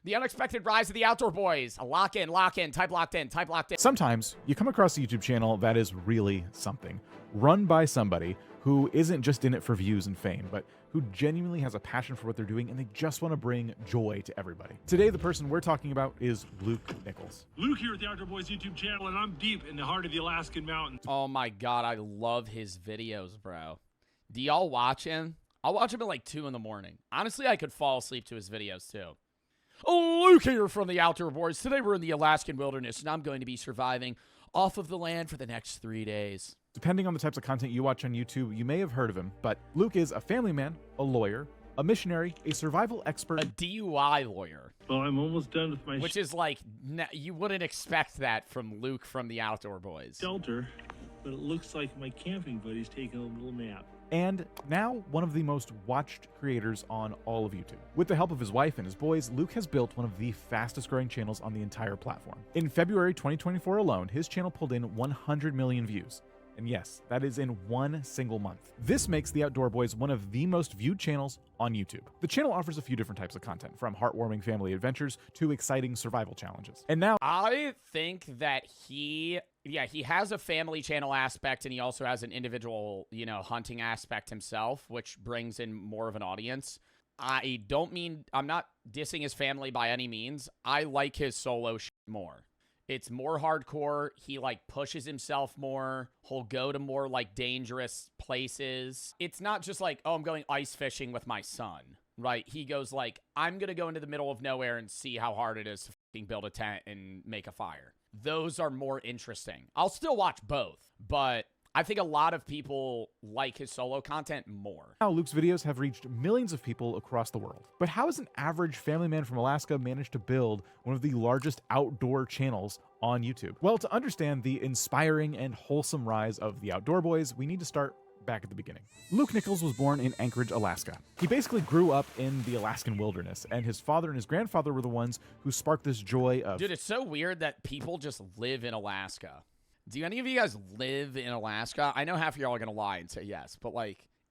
The unexpected rise of the outdoor boys. Lock in, type locked in, type locked in. Sometimes you come across a YouTube channel that is really something, run by somebody who isn't just in it for views and fame, but who genuinely has a passion for what they're doing and they just want to bring joy to everybody. Today, the person we're talking about is Luke Nichols. Luke here with the Outdoor Boys YouTube channel, and I'm deep in the heart of the Alaskan mountains. Oh my God, I love his videos, bro. Do y'all watch him? I'll watch him at like 2 in the morning. Honestly, I could fall asleep to his videos too. Oh, Luke here from the Outdoor Boys. Today we're in the Alaskan wilderness, and I'm going to be surviving off of the land for the next 3 days. Depending on the types of content you watch on YouTube, you may have heard of him, but Luke is a family man, a lawyer, a missionary, a survival expert, a DUI lawyer. Well, I'm almost done with my which is like, you wouldn't expect that from Luke from the Outdoor Boys. Shelter, but it looks like my camping buddy's taking a little nap. And now one of the most watched creators on all of YouTube. With the help of his wife and his boys, Luke has built one of the fastest growing channels on the entire platform. In February 2024 alone, his channel pulled in 100 million views. And yes, that is in one single month. This makes the Outdoor Boys one of the most viewed channels on YouTube. The channel offers a few different types of content, from heartwarming family adventures to exciting survival challenges. And now I think that he has a family channel aspect, and he also has an individual, hunting aspect himself, which brings in more of an audience. I'm not dissing his family by any means. I like his solo shit more. It's more hardcore. He pushes himself more. He'll go to more dangerous places. It's not just oh, I'm going ice fishing with my son, right? He goes I'm going to go into the middle of nowhere and see how hard it is to fucking build a tent and make a fire. Those are more interesting. I'll still watch both, but I think a lot of people like his solo content more. Now, Luke's videos have reached millions of people across the world. But how has an average family man from Alaska managed to build one of the largest outdoor channels on YouTube? Well, to understand the inspiring and wholesome rise of the Outdoor Boys, we need to start back at the beginning. Luke Nichols was born in Anchorage, Alaska. He basically grew up in the Alaskan wilderness, and his father and his grandfather were the ones who sparked this joy of... Dude, it's so weird that people just live in Alaska. Do any of you guys live in Alaska? I know half of y'all are going to lie and say yes, but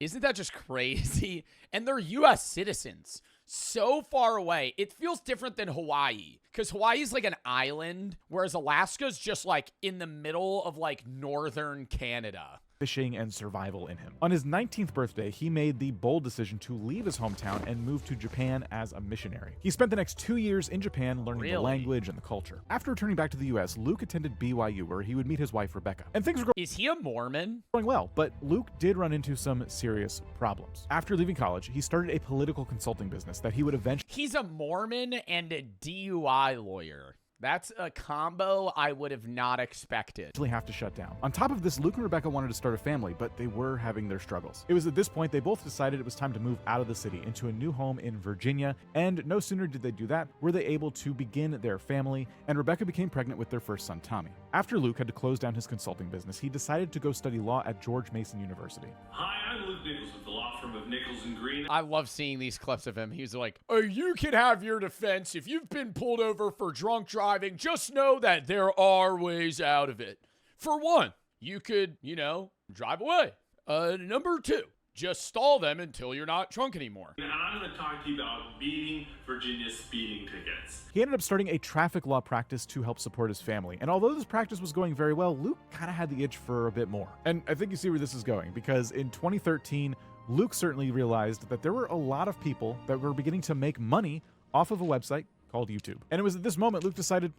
isn't that just crazy? And they're U.S. citizens. So far away. It feels different than Hawaii, because Hawaii is an island, whereas Alaska's just in the middle of northern Canada. Fishing and survival in him. On his 19th birthday, he made the bold decision to leave his hometown and move to Japan as a missionary. He spent the next 2 years in Japan learning the language and the culture. After returning back to the US, Luke attended BYU, where he would meet his wife, Rebecca. And things were Is he a Mormon? going well, but Luke did run into some serious problems. After leaving college, he started a political consulting business that he would eventually... He's a Mormon and a DUI lawyer. That's a combo I would have not expected. Have to shut down. On top of this, Luke and Rebecca wanted to start a family, but they were having their struggles. It was at this point they both decided it was time to move out of the city into a new home in Virginia, and no sooner did they do that, were they able to begin their family, and Rebecca became pregnant with their first son, Tommy. After Luke had to close down his consulting business, he decided to go study law at George Mason University. Hi, I'm Luke Nichols with the law firm of Nichols & Green. I love seeing these clips of him. He's like, oh, you can have your defense. If you've been pulled over for drunk driving, just know that there are ways out of it. For one, you could, drive away. Number two, just stall them until you're not drunk anymore. And I'm going to talk to you about beating Virginia's speeding tickets. He ended up starting a traffic law practice to help support his family. And although this practice was going very well, Luke kind of had the itch for a bit more. And I think you see where this is going, because in 2013, Luke certainly realized that there were a lot of people that were beginning to make money off of a website called YouTube. And it was at this moment Luke decided,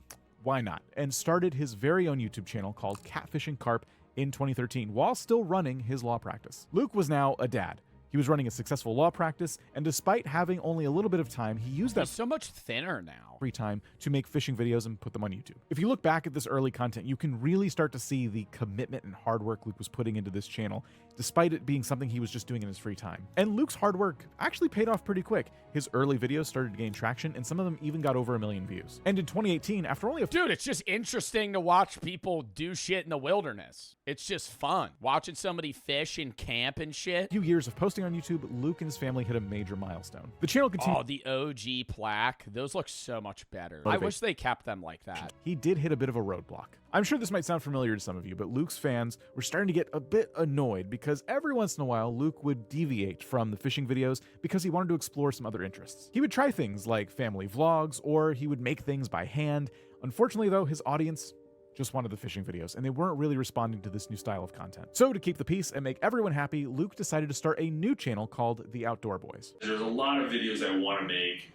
why not? And started his very own YouTube channel called Catfish and Carp in 2013, while still running his law practice. Luke was now a dad. He was running a successful law practice, and despite having only a little bit of time, he used that He's so much thinner now. free time to make fishing videos and put them on YouTube. If you look back at this early content, you can really start to see the commitment and hard work Luke was putting into this channel, despite it being something he was just doing in his free time. And Luke's hard work actually paid off pretty quick. His early videos started to gain traction, and some of them even got over 1 million views. And in 2018, after only a Dude, it's just interesting to watch people do shit in the wilderness. It's just fun. Watching somebody fish and camp and shit. few years of posting on YouTube, Luke and his family hit a major milestone. The channel continued. Oh, the OG plaque. Those look so much better. I wish they kept them like that. He did hit a bit of a roadblock. I'm sure this might sound familiar to some of you, but Luke's fans were starting to get a bit annoyed because every once in a while, Luke would deviate from the fishing videos because he wanted to explore some other interests. He would try things like family vlogs, or he would make things by hand. Unfortunately, though, his audience just wanted the fishing videos, and they weren't really responding to this new style of content. So to keep the peace and make everyone happy, Luke decided to start a new channel called The Outdoor Boys. There's a lot of videos I want to make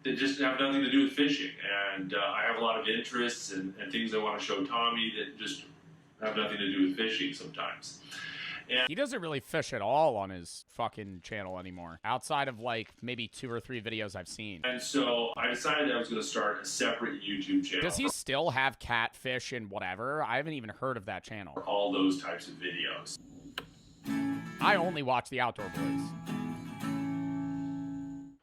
that just have nothing to do with fishing, and I have a lot of interests and things I want to show Tommy that just have nothing to do with fishing sometimes. He doesn't really fish at all on his fucking channel anymore, outside of like maybe 2 or 3 videos I've seen. And so I decided I was going to start a separate YouTube channel. Does he still have Catfish and whatever? I haven't even heard of that channel. For all those types of videos. I only watch the Outdoor Boys.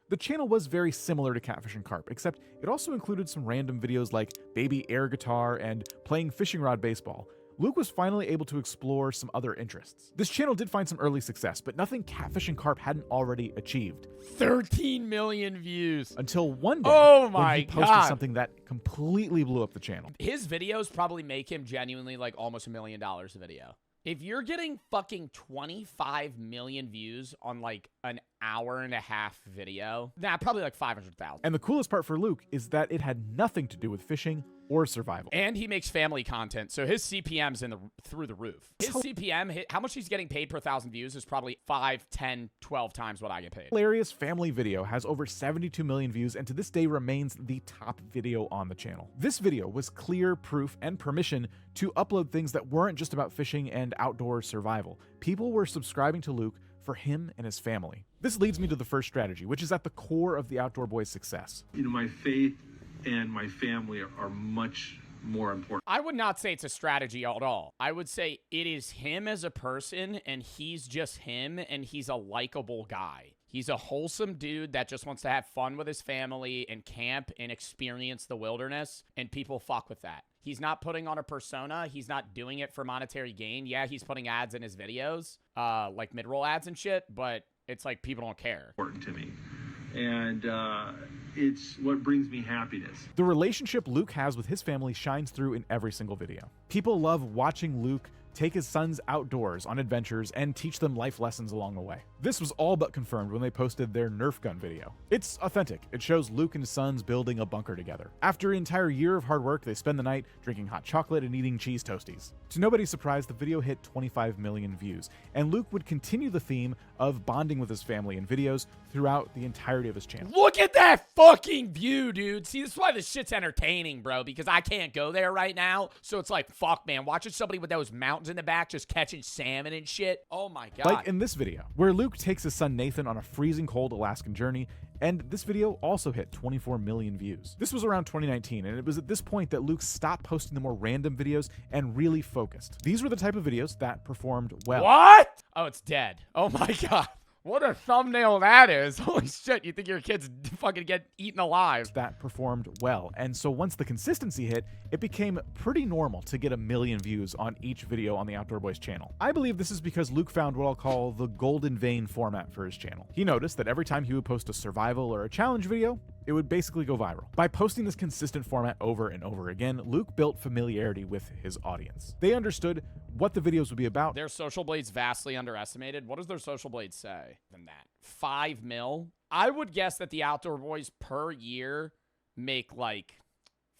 The channel was very similar to Catfish and Carp, except it also included some random videos like baby air guitar and playing fishing rod baseball. Luke was finally able to explore some other interests. This channel did find some early success, but nothing Catfish and Carp hadn't already achieved. 13 million views. Until one day, oh my when he posted God. something that completely blew up the channel. His videos probably make him genuinely like almost $1 million a video. If you're getting fucking 25 million views on like an hour-and-a-half video, probably like 500,000. And the coolest part for Luke is that it had nothing to do with fishing or survival. And he makes family content, so his CPM's through the roof. His CPM, how much he's getting paid per 1,000 views is probably 5, 10, 12 times what I get paid. Hilarious family video has over 72 million views and to this day remains the top video on the channel. This video was clear proof and permission to upload things that weren't just about fishing and outdoor survival. People were subscribing to Luke for him and his family. This leads me to the first strategy, which is at the core of the Outdoor Boys' success. You know, my faith and my family are much more important. I would not say it's a strategy at all. I would say it is him as a person, and he's just him, and he's a likable guy. He's a wholesome dude that just wants to have fun with his family and camp and experience the wilderness, and people fuck with that. He's not putting on a persona. He's not doing it for monetary gain. Yeah, he's putting ads in his videos, like mid-roll ads and shit, but it's like people don't care. Important to me. And it's what brings me happiness. The relationship Luke has with his family shines through in every single video. People love watching Luke take his sons outdoors on adventures and teach them life lessons along the way. This was all but confirmed when they posted their Nerf gun video. It's authentic. It shows Luke and his sons building a bunker together. After an entire year of hard work, they spend the night drinking hot chocolate and eating cheese toasties. To nobody's surprise, the video hit 25 million views, and Luke would continue the theme of bonding with his family in videos throughout the entirety of his channel. Look at that fucking view, dude. See, this is why this shit's entertaining, bro, because I can't go there right now. So it's like, fuck, man, watching somebody with those mountains in the back just catching salmon and shit. Oh my God. Like in this video, where Luke takes his son Nathan on a freezing cold Alaskan journey, and this video also hit 24 million views. This was around 2019, and it was at this point that Luke stopped posting the more random videos and really focused. These were the type of videos that performed well. What? Oh, it's dead. Oh my God. What a thumbnail that is. Holy shit, you think your kid's fucking get eaten alive. That performed well. And so once the consistency hit, it became pretty normal to get 1 million views on each video on the Outdoor Boys channel. I believe this is because Luke found what I'll call the golden vein format for his channel. He noticed that every time he would post a survival or a challenge video, it would basically go viral. By posting this consistent format over and over again, Luke built familiarity with his audience. They understood what the videos would be about. Their social blades vastly underestimated. What does their social blade say than that? 5 mil? I would guess that the Outdoor Boys per year make like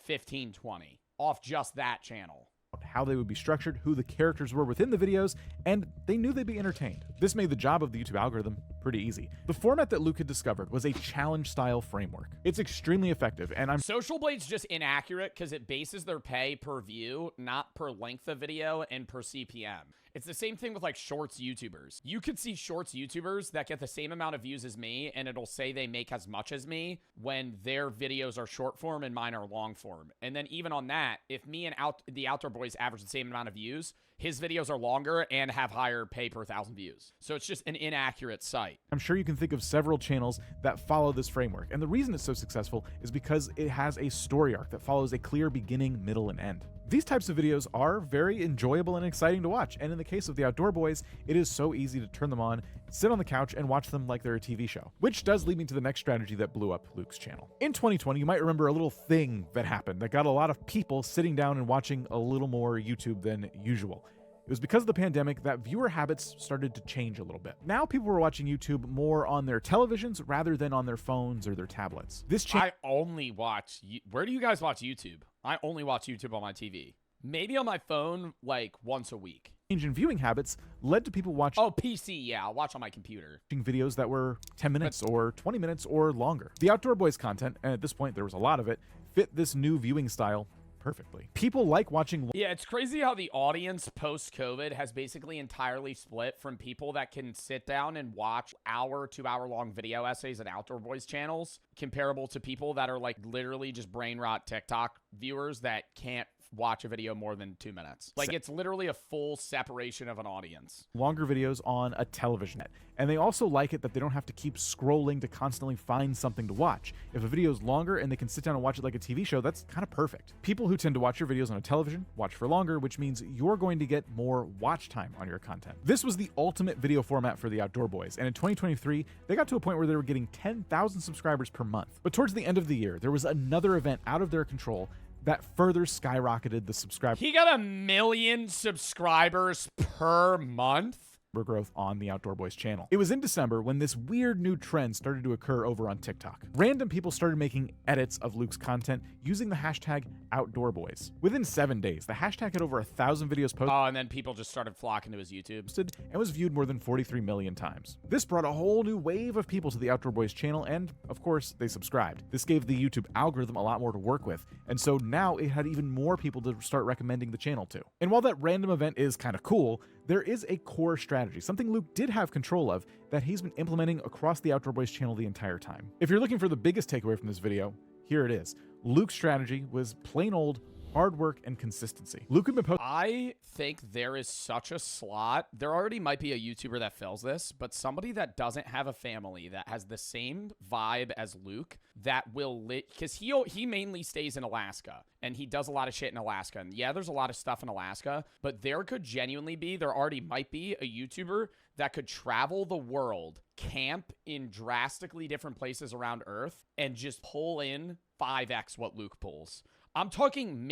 15, 20 off just that channel. How they would be structured, who the characters were within the videos, and they knew they'd be entertained. This made the job of the YouTube algorithm pretty easy. The format that Luke had discovered was a challenge-style framework. It's extremely effective, and Social Blade's just inaccurate because it bases their pay per view, not per length of video and per CPM. It's the same thing with like shorts YouTubers. You could see shorts YouTubers that get the same amount of views as me, and it'll say they make as much as me when their videos are short form and mine are long form. And then even on that, if me and the Outdoor Boys average the same amount of views, his videos are longer and have higher pay per 1,000 views. So it's just an inaccurate site. I'm sure you can think of several channels that follow this framework. And the reason it's so successful is because it has a story arc that follows a clear beginning, middle, and end. These types of videos are very enjoyable and exciting to watch, and in the case of the Outdoor Boys, it is so easy to turn them on, sit on the couch, and watch them like they're a TV show. Which does lead me to the next strategy that blew up Luke's channel. In 2020, you might remember a little thing that happened that got a lot of people sitting down and watching a little more YouTube than usual. It was because of the pandemic that viewer habits started to change a little bit. Now people were watching YouTube more on their televisions rather than on their phones or their tablets. I only watch... Where do you guys watch YouTube? I only watch YouTube on my TV. Maybe on my phone, like, once a week. Change in viewing habits led to people watching... Oh, PC, yeah. I'll watch on my computer. ...videos that were 10 minutes or 20 minutes or longer. The Outdoor Boys content, and at this point there was a lot of it, fit this new viewing style perfectly. People like watching... Yeah, it's crazy how the audience post-COVID has basically entirely split from people that can sit down and watch hour, 2 hour long video essays at Outdoor Boys channels, comparable to people that are like literally just brain rot TikTok viewers that can't watch a video more than 2 minutes. Like, it's literally a full separation of an audience. Longer videos on a television net. And they also like it that they don't have to keep scrolling to constantly find something to watch. If a video is longer and they can sit down and watch it like a TV show, that's kind of perfect. People who tend to watch your videos on a television watch for longer, which means you're going to get more watch time on your content. This was the ultimate video format for the Outdoor Boys, and in 2023, they got to a point where they were getting 10,000 subscribers per month. But towards the end of the year, there was another event out of their control that further skyrocketed the subscriber. He got 1 million subscribers per month? Growth on the Outdoor Boys channel. It was in December when this weird new trend started to occur over on TikTok. Random people started making edits of Luke's content using the hashtag Outdoor Boys. Within 7 days, the hashtag had over 1,000 videos posted. Oh, and then people just started flocking to his YouTube. And was viewed more than 43 million times. This brought a whole new wave of people to the Outdoor Boys channel, and of course, they subscribed. This gave the YouTube algorithm a lot more to work with, and so now it had even more people to start recommending the channel to. And while that random event is kind of cool, there is a core strategy, something Luke did have control of, that he's been implementing across the Outdoor Boys channel the entire time. If you're looking for the biggest takeaway from this video, here it is. Luke's strategy was plain old hard work and consistency. Luke had been posting... I think there is such a slot. There already might be a YouTuber that fills this, but somebody that doesn't have a family that has the same vibe as Luke that will because he mainly stays in Alaska and he does a lot of shit in Alaska. And yeah, there's a lot of stuff in Alaska, but there already might be a YouTuber that could travel the world, camp in drastically different places around Earth, and just pull in 5x what Luke pulls. I'm talking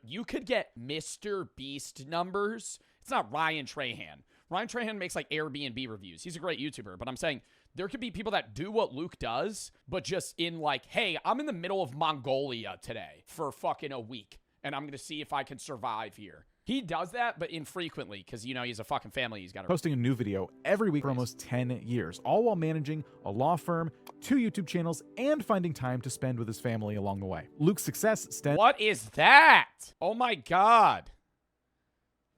you could get Mr. Beast numbers. It's not Ryan Trahan. Ryan Trahan makes like Airbnb reviews. He's a great YouTuber, but I'm saying there could be people that do what Luke does, but just in like, hey, I'm in the middle of Mongolia today for fucking a week, and I'm going to see if I can survive here. He does that, but infrequently, because, you know, he's a fucking family. He's got to posting a new video every week for almost 10 years, all while managing a law firm, 2 YouTube channels, and finding time to spend with his family along the way. Luke's success stems... What is that? Oh my God.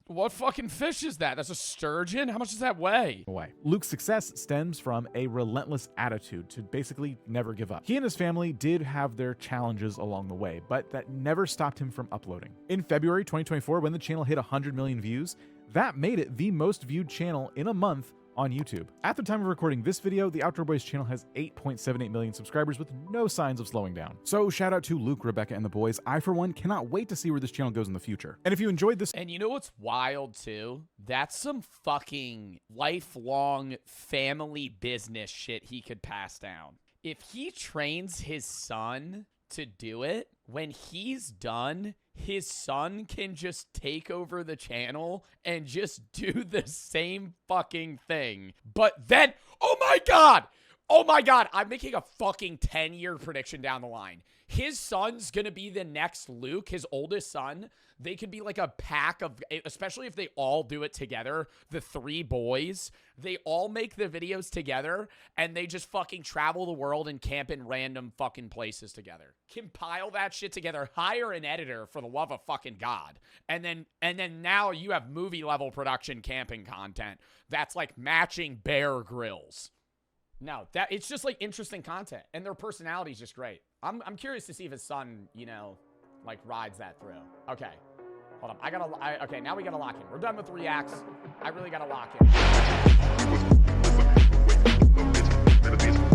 What fucking fish is that? That's a sturgeon? How much does that weigh? Luke's success stems from a relentless attitude to basically never give up. He and his family did have their challenges along the way, but that never stopped him from uploading. In February 2024, when the channel hit 100 million views, that made it the most viewed channel in a month on YouTube. At the time of recording this video, the Outdoor Boys channel has 8.78 million subscribers with no signs of slowing down. So shout out to Luke, Rebecca, and the boys. I, for one, cannot wait to see where this channel goes in the future. And if you enjoyed this... And you know what's wild, too? That's some fucking lifelong family business shit he could pass down. If he trains his son to do it, when he's done, his son can just take over the channel and just do the same fucking thing. But then, oh my God, I'm making a fucking 10-year prediction down the line. His son's gonna be the next Luke, his oldest son. They could be like a pack of, especially if they all do it together, the 3 boys. They all make the videos together, and they just fucking travel the world and camp in random fucking places together. Compile that shit together, hire an editor for the love of fucking God. And then now you have movie-level production camping content that's like matching Bear Grylls. No, it's just like interesting content, and their personality's just great. I'm curious to see if his son, you know, like rides that through. Okay, hold on. Okay, now we gotta lock in. We're done with reacts. I really gotta lock in.